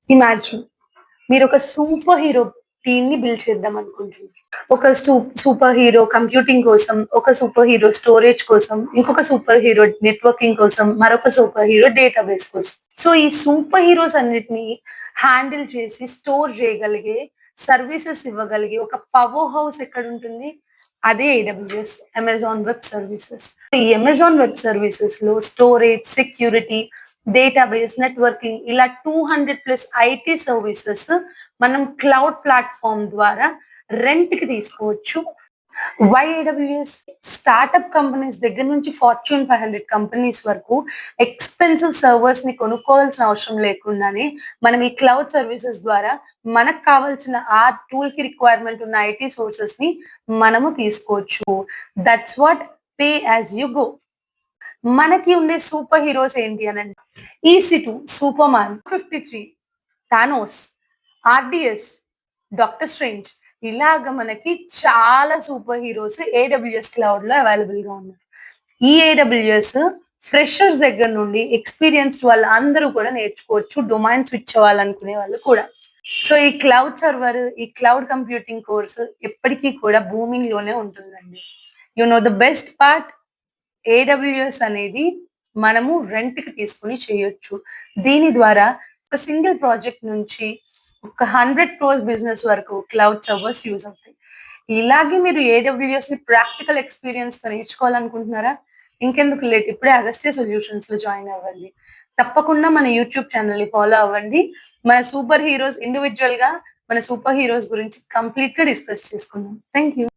Imagine మీరొక super hero టీమ్‌ని build చేద్దాం అనుకుంటున్నారు. ఒక సూపర్ హీరో కంప్యూటింగ్ కోసం, ఒక సూపర్ హీరో స్టోరేజ్ కోసం, ఇంకొక సూపర్ హీరో నెట్వర్కింగ్ కోసం, మరొక సూపర్ హీరో డేటాబేస్ కోసం. సో, ఈ సూపర్ హీరోస్ అన్నిటిని హ్యాండిల్ చేసి స్టోర్ చేయగలిగే, సర్వీసెస్ ఇవ్వగలిగే ఒక పవర్ హౌస్ ఎక్కడుంటుంది? అదే ఏడబ్ల్యూఎస్, అమెజాన్ వెబ్ సర్వీసెస్. ఈ అమెజాన్ వెబ్ సర్వీసెస్‌లో స్టోరేజ్, సెక్యూరిటీ, డేటాబేస్, నెట్వర్కింగ్ ఇలా 200+ ఐటీ సర్వీసెస్ మనం క్లౌడ్ ప్లాట్‌ఫార్మ్ ద్వారా రెంట్‌కి తీసుకోవచ్చు. Why AWS? స్టార్టప్ కంపెనీస్ దగ్గర నుంచి ఫార్చ్యూన్ 500 కంపెనీస్ వరకు ఎక్స్‌పెన్సివ్ సర్వర్స్‌ని కొనుక్కోవాల్సిన అవసరం లేకుండానే మనం ఈ క్లౌడ్ సర్వీసెస్ ద్వారా మనకు కావాల్సిన ఆ టూల్‌కి రిక్వైర్మెంట్ ఉన్న ఐటీ సోర్సెస్‌ని మనము తీసుకోవచ్చు. That's what pay as you go. మనకి ఉండే సూపర్ హీరోస్ ఏంటి అనంటే EC two, superman, 53, Thanos, RDS, Doctor Strange ఇలాగ మనకి చాలా సూపర్ హీరోస్ ఏడబ్ల్యూఎస్ క్లౌడ్‌లో అవైలబుల్‌గా ఉన్నారు. ఈ ఏడబ్ల్యూఎస్ ఫ్రెషర్స్ దగ్గర నుండి ఎక్స్‌పీరియన్స్‌డ్ వాళ్ళందరూ కూడా నేర్చుకోవచ్చు. డొమైన్ స్విచ్ అవ్వాలనుకునే వాళ్ళు కూడా. సో, ఈ క్లౌడ్ సర్వర్, ఈ క్లౌడ్ కంప్యూటింగ్ కోర్స్ ఎప్పటికీ కూడా బూమింగ్‌లోనే ఉంటుందండి. You know the best part AWS అనేది మనము రెంట్‌కి తీసుకొని చేయొచ్చు. దీని ద్వారా ఒక సింగిల్ ప్రాజెక్ట్ నుంచి ఒక 100 క్రోర్స్ బిజినెస్ వరకు క్లౌడ్ సర్వర్స్ యూజ్ అవుతాయి. ఇలాగే మీరు ఏడబ్ల్యూఎస్‌ని ప్రాక్టికల్ ఎక్స్‌పీరియన్స్‌తో నేర్చుకోవాలనుకుంటున్నారా? ఇంకెందుకు లేట్ ఇప్పుడే అగస్త్య సొల్యూషన్స్‌లో జాయిన్ అవ్వండి. తప్పకుండా మన యూట్యూబ్ ఛానెల్‌ని ఫాలో అవ్వండి. మన సూపర్ హీరోస్ ఇండివిడ్యుయల్‌గా మన సూపర్ హీరోస్ గురించి కంప్లీట్‌గా డిస్కస్ చేసుకుందాం. Thank you.